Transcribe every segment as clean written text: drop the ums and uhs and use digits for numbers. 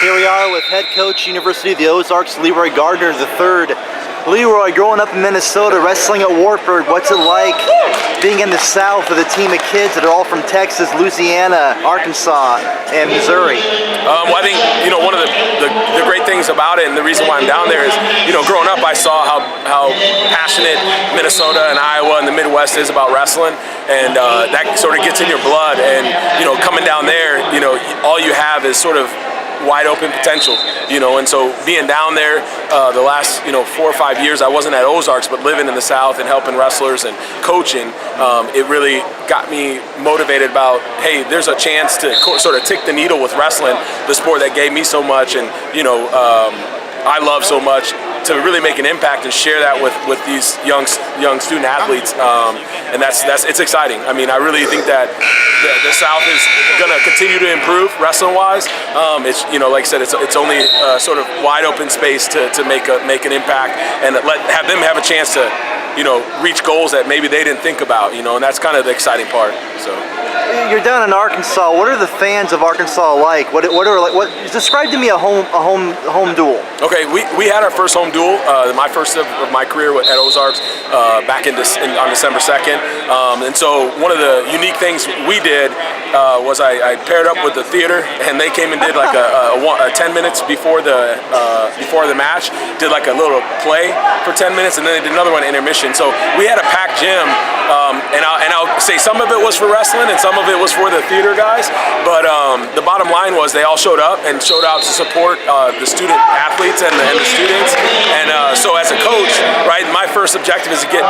Here we are with head coach, University of the Ozarks, LeRoy Gardner III. LeRoy, growing up in Minnesota, wrestling at Wartburg, what's it like being in the South with a team of kids that are all from Texas, Louisiana, Arkansas, and Missouri? Well, I think, one of the great things about it, and the reason why I'm down there is, growing up I saw how passionate Minnesota and Iowa and the Midwest is about wrestling, and that sort of gets in your blood, and, coming down there, all you have is sort of wide open potential, and so being down there the last 4 or 5 years, I wasn't at Ozarks, but living in the South and helping wrestlers and coaching, it really got me motivated about, hey, there's a chance to sort of tick the needle with wrestling, the sport that gave me so much, and I love so much, to really make an impact and share that with these young student athletes, and it's exciting. I mean, I really think that the South is going to continue to improve wrestling wise. It's like I said, it's only sort of wide open space to make an impact and have them have a chance to reach goals that maybe they didn't think about, and that's kind of the exciting part. So. You're down in Arkansas. What are the fans of Arkansas like? What describe to me a home duel? Okay, we had our first home duel, my first of my career at Ozarks, back on December 2nd. And so one of the unique things we did was I paired up with the theater, and they came and did like a 10 minutes before the match, did like a little play for 10 minutes, and then they did another one intermission. So we had a packed gym, and I'll say some of it was for wrestling and some of it was for the theater guys, but the bottom line was they all showed up and showed out to support the student athletes and the students, and so as a coach, right, my first objective is to get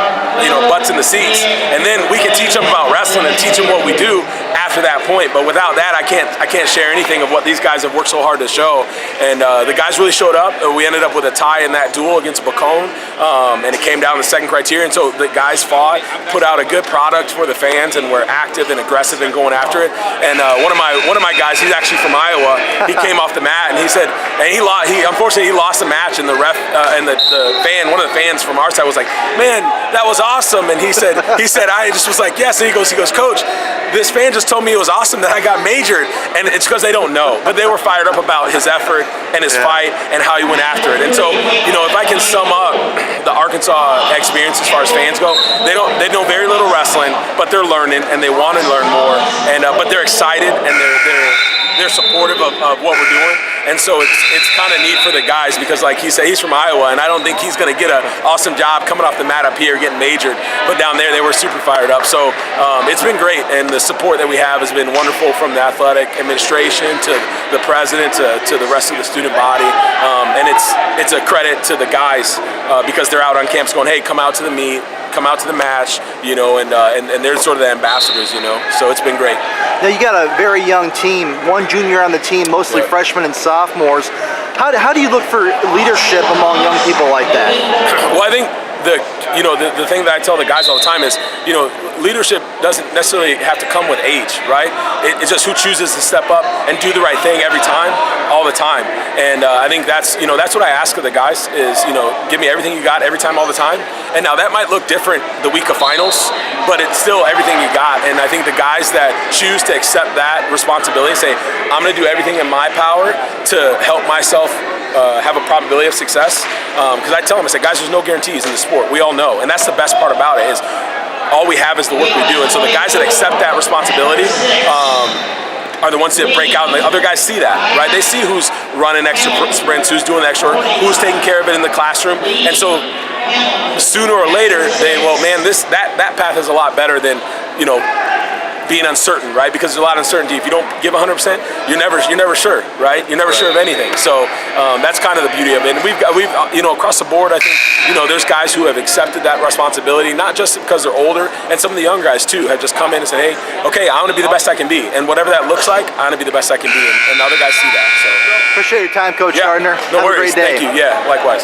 butts in the seats, and then we can teach them about wrestling and teach them what we do after that point. But without that, I can't share anything of what these guys have worked so hard to show, and the guys really showed up. We ended up with a tie in that duel against Bacone, and it came down to the second criterion, so the guys fought, put out a good product for the fans, and were active and aggressive and going after it. And one of my guys, he's actually from Iowa, he came off the mat and he said, and he unfortunately lost the match, and the ref and the fan, one of the fans from our side was like, man, that was awesome. And he said I just was like, yes. And he goes, Coach, this fan just told me it was awesome that I got majored, and it's because they don't know, but they were fired up about his effort and his fight and how he went after it. And so, if I can sum up the Arkansas experience as far as fans go, they know very little wrestling, but they're learning and they want to learn more, and but they're excited and they're supportive of what we're doing. And so it's kind of neat for the guys, because like he said, he's from Iowa, and I don't think he's going to get an awesome job coming off the mat up here getting majored, but down there they were super fired up. So it's been great, and the support that we have has been wonderful, from the athletic administration to the president to the rest of the student body, and it's a credit to the guys, because they're out on campus going, hey, come out to the meet, come out to the match, and they're sort of the ambassadors, so it's been great. Now you got a very young team, one junior on the team, mostly freshmen and sophomores. How do you look for leadership among young people like that? Well, I think the thing that I tell the guys all the time is, leadership doesn't necessarily have to come with age, right? It's just who chooses to step up and do the right thing every time, all the time. And I think that's what I ask of the guys is, give me everything you got every time, all the time. And now that might look different the week of finals, but it's still everything you got. And I think the guys that choose to accept that responsibility, say, I'm going to do everything in my power to help myself have a probability of success. Because I tell them, I say, guys, there's no guarantees in the sport. We all know, and that's the best part about it, is all we have is the work we do. And so the guys that accept that responsibility are the ones that break out, and the other guys see that, right? They see who's running extra sprints, who's doing extra, who's taking care of it in the classroom, and so sooner or later, that path is a lot better than being uncertain, right? Because there's a lot of uncertainty. If you don't give 100%, you're never sure, right? You're never sure of anything. So that's kind of the beauty of it. And we've across the board, I think there's guys who have accepted that responsibility, not just because they're older, and some of the young guys too have just come in and said, hey, okay, I want to be the best I can be, and whatever that looks like, I want to be the best I can be, and the other guys see that. So appreciate your time, Coach Gardner. No Have worries. a great day. Thank you. Yeah, likewise.